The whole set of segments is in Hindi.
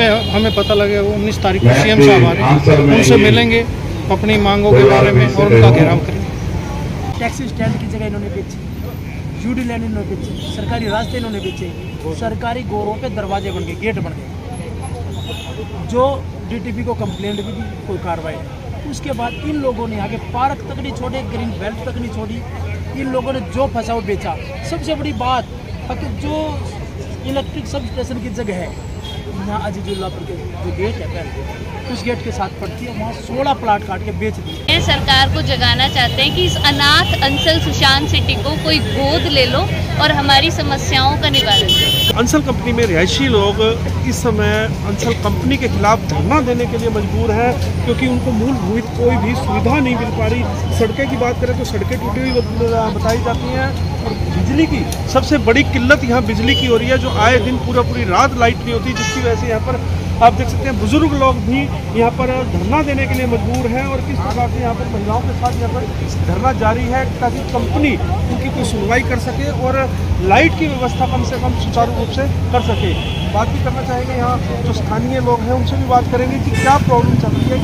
पे हमें पता लगे 19 तारीख को सीएम साहब आ रहे हैं, उनसे मिलेंगे, अपनी मांगों के बारे में और उनका घेराव करेंगे। टैक्सी स्टैंड की जगह इन्होंने बेची, यूडी लैंड इन्होंने बेची, सरकारी रास्ते इन्होंने बेचे, सरकारी गोरों पे दरवाजे बन गए, गेट बन गए। जो डीटीपी को कंप्लेंट भी दी, कोई कार्रवाई नहीं। उसके बाद इन लोगों ने आगे पार्क तक नहीं छोड़े, ग्रीन बेल्ट तक नहीं छोड़ी। इन लोगों ने जो फंसा वो बेचा। सबसे बड़ी बात कि जो इलेक्ट्रिक सब स्टेशन की जगह है यहाँ अजीजुल्लापुर के जो गेट है पहले उस गेट के साथ पड़ती है, वहाँ 16 प्लाट काट के बेच दिए। सरकार को जगाना चाहते हैं कि इस अनाथ अंचल सुशांत सिटी को कोई गोद ले लो और हमारी समस्याओं का निवारण करो। अंचल कंपनी में रिहायशी लोग इस समय अंचल कंपनी के खिलाफ धरना देने के लिए मजबूर है, क्योंकि उनको मूलभूत कोई भी सुविधा नहीं मिल पा रही। सड़कें की बात करें तो सड़कें टूटी हुई बताई जाती हैं, और बिजली की सबसे बड़ी किल्लत यहाँ बिजली की हो रही है, जो आए दिन पूरी रात लाइट नहीं होती, जिसकी वजह से यहाँ पर आप देख सकते हैं बुजुर्ग लोग भी यहाँ पर धरना देने के लिए मजबूर हैं। और किस प्रकार से यहाँ पर महिलाओं के साथ यहाँ पर धरना जारी है ताकि कंपनी उनकी कोई सुनवाई कर सके और लाइट की व्यवस्था कम से कम सुचारू रूप से कर सके। बात भी करना चाहेंगे यहाँ जो स्थानीय लोग हैं, उनसे भी बात करेंगे कि क्या प्रॉब्लम चल रही है।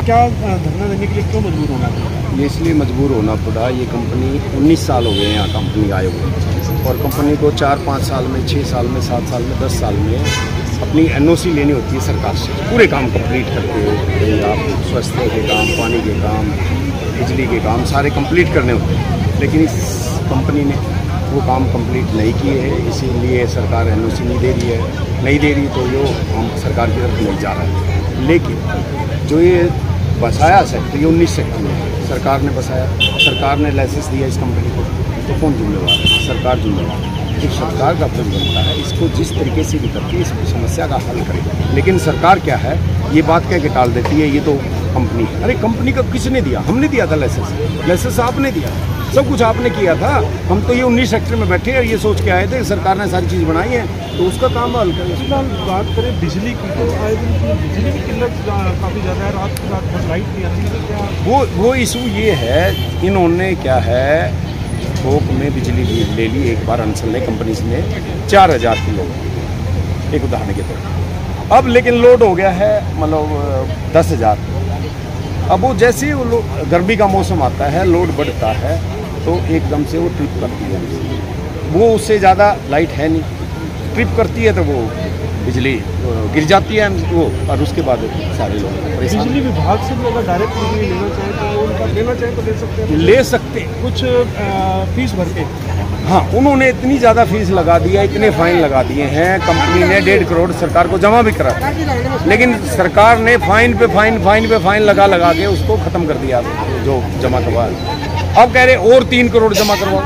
क्या धरना देने के लिए क्यों मजबूर होना चाहिए? ये इसलिए मजबूर होना पड़ा, ये कंपनी 19 साल हो गए हैं यहाँ कंपनी आए हुए, और कंपनी को 4-5 साल में, 6 साल में, 7 साल में, 10 साल में अपनी एनओसी लेनी होती है सरकार से, पूरे काम कंप्लीट करते हो। आप स्वास्थ्य के काम, पानी के काम, बिजली के काम सारे कंप्लीट करने होते हैं, लेकिन इस कंपनी ने वो काम कंप्लीट नहीं किए हैं, इसीलिए सरकार एनओसी नहीं दे रही है। नहीं दे रही तो यो हम सरकार की तरफ नहीं जा रहा है। लेकिन जो ये बसाया सेक्टर, ये 19 सेक्टर में सरकार ने बसाया, सरकार ने लाइसेंस दिया इस कंपनी को, तो कौन जिम्मेवार है? सरकार जिम्मेवार है। एक सरकार का फर्ज बनता है इसको जिस तरीके से भी करके इस समस्या का हल करे। लेकिन सरकार क्या है, ये बात कह के टाल देती है, ये तो कंपनी है। अरे कंपनी का किसने दिया? हमने दिया था लाइसेंस, लाइसेंस आपने दिया, सब कुछ आपने किया था। हम तो ये 19 सेक्टर में बैठे हैं, ये सोच के आए थे सरकार ने सारी चीज़ बनाई है, तो उसका काम हल करें। फिलहाल बात करें बिजली की, तो आए दिन बिजली की किल्लत काफ़ी ज़्यादा है, रात की रात भर लाइट नहीं आती है। क्या वो इशू ये है, इन्होंने क्या है थोक में बिजली ले ली एक बार अंचल ने, कंपनी ने 4000 किलो, एक उदाहरण के तौर पर। अब लेकिन लोड हो गया है मतलब 10,000। अब वो जैसे ही वो गर्मी का मौसम आता है, लोड बढ़ता है, तो एकदम से वो ट्रिप करती है। वो उससे ज़्यादा लाइट है नहीं, ट्रिप करती है तो वो बिजली गिर जाती है वो, और उसके बाद सारे लोग परेशान। बिजली विभाग से भी अगर डायरेक्ट बिजली लेना चाहे तो उनका लेना चाहे तो ले सकते हैं, ले सकते कुछ फीस भर के। हाँ, उन्होंने इतनी ज़्यादा फीस लगा दी है, इतने फाइन लगा दिए हैं। कंपनी ने 1.5 करोड़ सरकार को जमा भी करा, लेकिन सरकार ने फाइन पे फाइन लगा के उसको ख़त्म कर दिया जो जमा करवा। अब कह रहे और 3 करोड़ जमा करवाओ,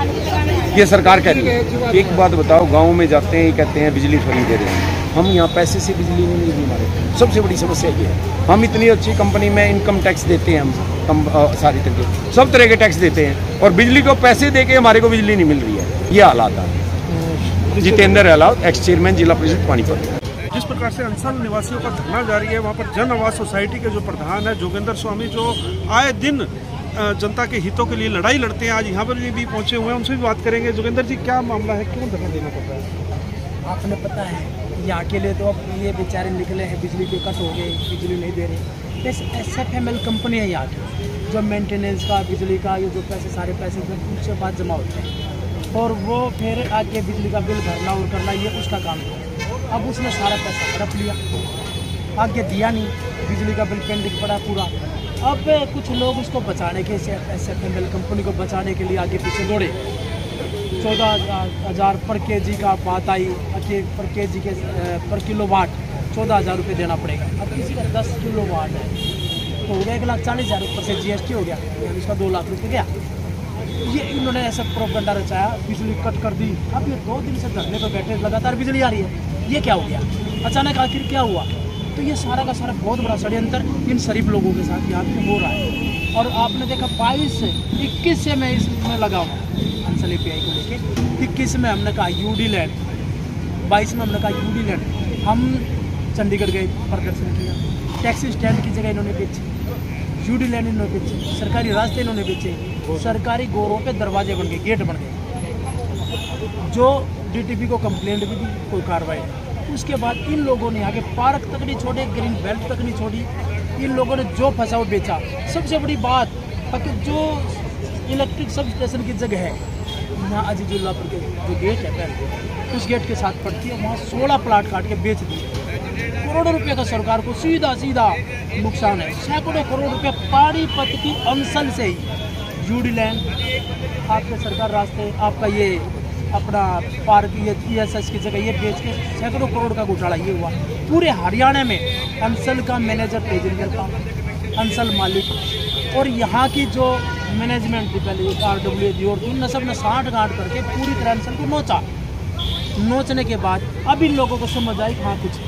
ये सरकार कह रही है। एक बात बताओ, गाँव में जाते हैं, ये कहते हैं बिजली फ्री दे रहे हैं, हम यहाँ पैसे से बिजली नहीं मिल रही। हमारे सबसे बड़ी समस्या ये है, हम इतनी अच्छी कंपनी में इनकम टैक्स देते हैं, हम सारी तरीके सब तरह के टैक्स देते हैं, और बिजली को पैसे दे के हमारे को बिजली नहीं मिल रही है। ये हालात है। जितेंद्र अहलावत, एक्स चेयरमैन जिला परिषद पानीपत। जिस प्रकार से अंचल निवासियों का धरना जारी है, वहाँ पर जन आवास सोसाइटी के जो प्रधान है जोगेंद्र स्वामी, जो आए दिन जनता के हितों के लिए लड़ाई लड़ते हैं, आज यहाँ पर भी पहुँचे हुए हैं, उनसे भी बात करेंगे। जोगेंद्र जी, क्या मामला है, क्यों धरना देना पड़ रहा है? आपने पता है यहाँ के लिए तो अब ये बेचारे निकले हैं, बिजली के कट हो गए, बिजली नहीं दे रहे। बस SFML कंपनी है यहाँ की, जो मेंटेनेंस का, बिजली का, ये जो पैसे सारे पैसे उनसे बाद जमा होते हैं, और वो फिर आके बिजली का बिल भरना और करना, ये उसका काम है। अब उसने सारा पैसा हड़प लिया, आगे दिया नहीं, बिजली का बिल पेंडिंग पड़ा पूरा। अब कुछ लोग उसको बचाने के, SFML कंपनी को बचाने के लिए आगे पीछे दौड़े। 14,000 पर केजी का बात आई, पर केजी के पर किलोवाट 14,000 रुपये देना पड़ेगा। अब किसी का 10 किलोवाट है तो हो गया 1,40,000 ऊपर से GST हो गया, यानी इसका 2 लाख रुपये गया। ये इन्होंने ऐसा प्रोपगंडा रचाया, बिजली कट कर दी। अब ये 2 दिन से धरने पर बैठे, लगातार बिजली आ रही है, ये क्या हो गया? अचानक आखिर क्या हुआ? तो ये सारा का सारा बहुत बड़ा षड्यंत्र इन शरीफ लोगों के साथ यहाँ पे हो रहा है। और आपने देखा 22 से 21 से मैं इसमें लगा हूँ अंचल API को लेके। 21 में हमने कहा यूडी लैंड, 22 में हमने कहा यूडी लैंड। हम चंडीगढ़ गए, प्रदर्शन किया। टैक्सी स्टैंड की जगह इन्होंने बेची, यूडी लैंड इन्होंने बेची, सरकारी रास्ते इन्होंने बेचे, सरकारी गोरों पे दरवाजे बन गए, गेट बन गए। जो डीटीपी को कंप्लेंट भी दी, कोई कार्रवाई नहीं। उसके बाद इन लोगों ने आगे पार्क तक नहीं छोड़े, ग्रीन बेल्ट तक नहीं छोड़ी, इन लोगों ने जो फंसा वो बेचा। सबसे बड़ी बात कि जो इलेक्ट्रिक सब स्टेशन की जगह है यहाँ अजीजुल्लापुर के जो गेट है पहले, उस गेट के साथ पड़ती है, वहाँ 16 प्लाट काट के बेच दिए। करोड़ों रुपए का सरकार को सीधा सीधा नुकसान है। सैकड़ों करोड़ रुपए पानीपत की अंसल से ही यूडी लैंड, आपके सरकार रास्ते, आपका ये अपना पार्क, ये ESS की जगह ये बेच के सैकड़ों करोड़ का घोटाला ये हुआ। पूरे हरियाणा में अंसल का मैनेजर तेजिंदर था, अंसल मालिक, और यहाँ की जो मैनेजमेंट थी पहले RW दी, और इन सब ने साठ गांठ करके पूरी तरह अंसल को नोचा। नोचने के बाद अब इन लोगों को समझ आई हाँ कुछ,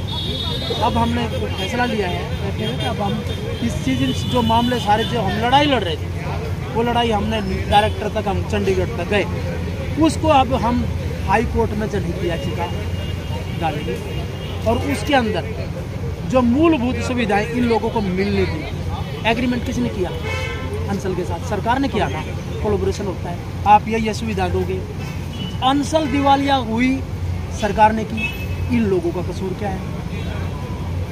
अब हमने फैसला लिया है कि अब हम इस चीज़ जो मामले सारे जो हम लड़ाई लड़ रहे थे, वो लड़ाई हमने डायरेक्टर तक, हम चंडीगढ़ तक गए, उसको अब हम हाई कोर्ट में जनहित याचिका डालेंगे और उसके अंदर जो मूलभूत सुविधाएं इन लोगों को मिलने थी। एग्रीमेंट किसने किया? अंसल के साथ सरकार ने किया ना, कोलैबोरेशन होता है, आप ये सुविधा दोगे। अंसल दिवालिया हुई, सरकार ने की, इन लोगों का कसूर क्या है?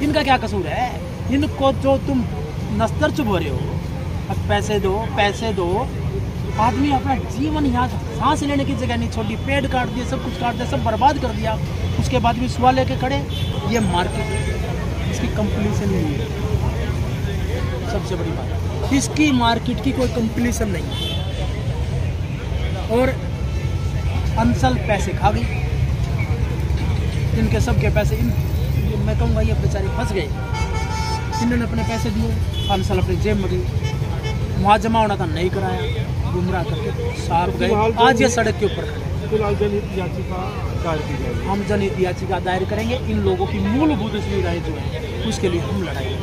इनका क्या कसूर है? इनको जो तुम नस्तर चुभ रहे हो, अब पैसे दो पैसे दो, आदमी अपना जीवन यहाँ सांस लेने की जगह नहीं छोड़ी, पेड़ काट दिए, सब कुछ काट दिया, सब बर्बाद कर दिया। उसके बाद भी सुआ लेके खड़े, ये मार्केट, इसकी कंप्लीसन नहीं है। सबसे बड़ी बात, इसकी मार्केट की कोई कंप्लीसन नहीं है। और अंसल पैसे खा गई, इनके सबके पैसे मैं कहूँगा ये बेचारे फंस गए। इन्होंने अपने पैसे दिए, अंसल अपनी जेब में गई, वहाँ जमा होना था नहीं कराया, गुमराह करके साफ गए। आज ये सड़क के ऊपर खड़े। फिलहाल जनहित याचिका दायर की जाएगी, हम जनहित याचिका दायर करेंगे। इन लोगों की मूलभूत सुविधाएं जो है उसके लिए हम लड़ाई।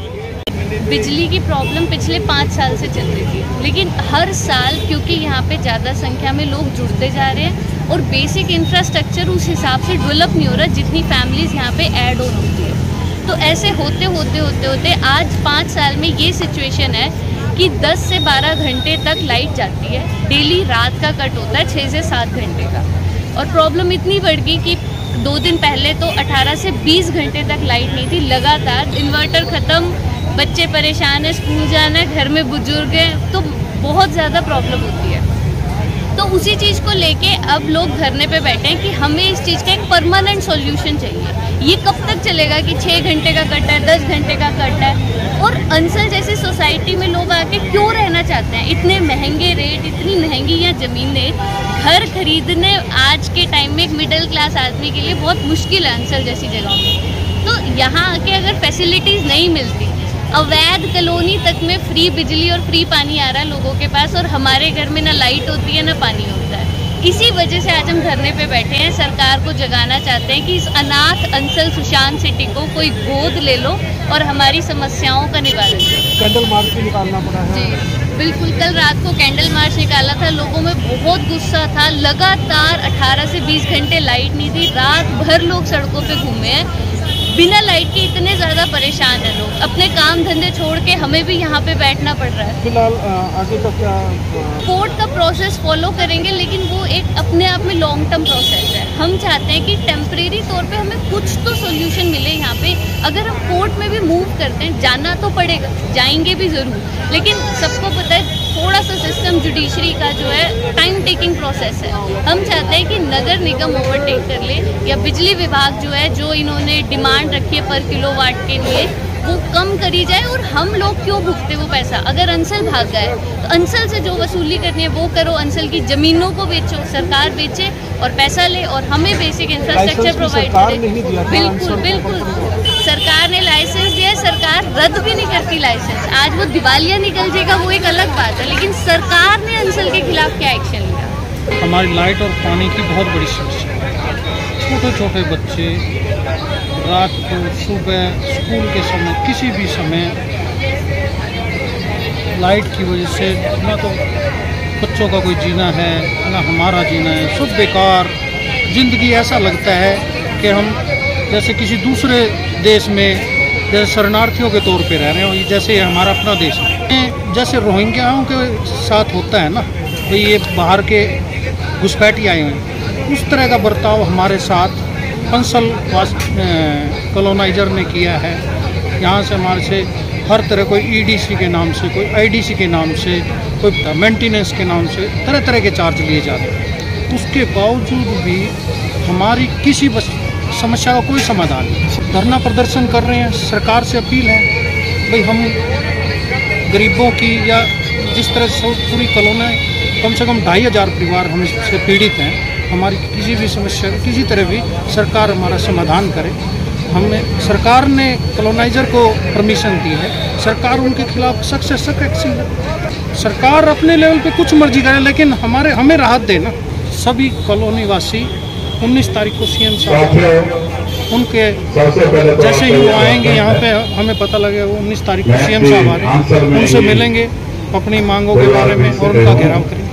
बिजली की प्रॉब्लम पिछले 5 साल से चल रही थी, लेकिन हर साल क्योंकि यहाँ पे ज़्यादा संख्या में लोग जुड़ते जा रहे हैं और बेसिक इंफ्रास्ट्रक्चर उस हिसाब से डेवलप नहीं हो रहा जितनी फैमिलीज़ यहाँ पे ऐड ऑन होती है। तो ऐसे होते होते आज 5 साल में ये सिचुएशन है कि 10 से 12 घंटे तक लाइट जाती है, डेली रात का कट होता है 6 से 7 घंटे का। और प्रॉब्लम इतनी बढ़ गई कि 2 दिन पहले तो 18 से 20 घंटे तक लाइट नहीं थी लगातार। इन्वर्टर ख़त्म, बच्चे परेशान है, स्कूल जाना है, घर में बुजुर्ग हैं, तो बहुत ज़्यादा प्रॉब्लम होती है। तो उसी चीज़ को लेके अब लोग धरने पे बैठे हैं कि हमें इस चीज़ का एक परमानेंट सॉल्यूशन चाहिए। ये कब तक चलेगा कि 6 घंटे का कट है, 10 घंटे का कट है? और अंसल जैसी सोसाइटी में लोग आके क्यों रहना चाहते हैं? इतने महंगे रेट, इतनी महंगी यहाँ ज़मीनें, घर खरीदने आज के टाइम में एक मिडिल क्लास आदमी के लिए बहुत मुश्किल है अंसल जैसी जगहों में। तो यहाँ आके अगर फैसिलिटीज़ नहीं मिलती, अवैध कॉलोनी तक में फ्री बिजली और फ्री पानी आ रहा है लोगों के पास, और हमारे घर में ना लाइट होती है ना पानी होता है। इसी वजह से आज हम धरने पे बैठे हैं। सरकार को जगाना चाहते हैं कि इस अनाथ अंसल सुशांत सिटी को कोई गोद ले लो और हमारी समस्याओं का निवारण करे। कैंडल मार्च भी निकालना पड़ा है। जी बिल्कुल, कल रात को कैंडल मार्च निकाला था, लोगों में बहुत गुस्सा था। लगातार 18 से 20 घंटे लाइट नहीं थी, रात भर लोग सड़कों पे घूमे हैं, बिना लाइट के इतने ज़्यादा परेशान हैं लोग। अपने काम धंधे छोड़ के हमें भी यहाँ पे बैठना पड़ रहा है। फिलहाल आगे तक क्या कोर्ट का प्रोसेस फॉलो करेंगे, लेकिन वो एक अपने आप में लॉन्ग टर्म प्रोसेस है। हम चाहते हैं कि टेम्परेरी तौर पे हमें कुछ तो सोल्यूशन मिले यहाँ पे। अगर हम कोर्ट में भी मूव करते हैं, जाना तो पड़ेगा, जाएंगे भी ज़रूर, लेकिन सबको पता है थोड़ा सा सिस्टम जुडिशरी का जो है टाइम टेकिंग प्रोसेस है। हम चाहते हैं कि नगर निगम ओवरटेक कर ले, या बिजली विभाग जो है, जो इन्होंने डिमांड रखी है पर किलोवाट के लिए, वो कम करी जाए। और हम लोग क्यों भुगते वो पैसा? अगर अंसल भाग गए तो अंसल से जो वसूली करनी है वो करो, अंसल की ज़मीनों को बेचो, सरकार बेचे और पैसा ले, और हमें बेसिक इंफ्रास्ट्रक्चर प्रोवाइड करे। बिल्कुल बिल्कुल, सरकार ने लाइसेंस दिया है, सरकार रद्द भी नहीं करती लाइसेंस। आज वो दिवालिया निकल जाएगा वो एक अलग बात है, लेकिन सरकार ने अंसल के खिलाफ क्या एक्शन लिया? हमारी लाइट और पानी की बहुत बड़ी समस्या है। छोटे छोटे बच्चे रात को, सुबह, स्कूल के समय, किसी भी समय लाइट की वजह से ना तो बच्चों का कोई जीना है ना हमारा जीना है, सब बेकार। ज़िंदगी ऐसा लगता है कि हम जैसे किसी दूसरे देश में जैसे शरणार्थियों के तौर पे रह रहे हो, जैसे हमारा अपना देश है। जैसे रोहिंग्याओं के साथ होता है ना, तो ये बाहर के घुसपैठी आए हुए हैं, उस तरह का बर्ताव हमारे साथ कंसल कॉलोनाइजर ने किया है। यहाँ से हमारे से हर तरह कोई ईडीसी के नाम से, कोई आईडीसी के नाम से, कोई मेंटेनेंस के नाम से तरह तरह के चार्ज लिए जाते हैं। उसके बावजूद भी हमारी किसी समस्या का कोई समाधान नहीं। धरना प्रदर्शन कर रहे हैं। सरकार से अपील है भाई, हम गरीबों की या जिस तरह से पूरी कॉलोनी कम से कम 2500 परिवार हम इससे पीड़ित हैं, हमारी किसी भी समस्या किसी तरह भी सरकार हमारा समाधान करे। हमने सरकार ने कॉलोनाइजर को परमिशन दी है, सरकार उनके खिलाफ सख्त से सख्त एक्शन ले। सरकार अपने लेवल पे कुछ मर्जी करे, लेकिन हमें राहत देना। सभी कॉलोनी वासी 19 तारीख को सीएम साहब उनके जैसे ही वो आएंगे यहाँ पे, हमें पता लगेगा वो 19 तारीख को सीएम साहब आ रहे हैं, उनसे मिलेंगे, अपनी मांगों के बारे में और उनका घेराव करेंगे।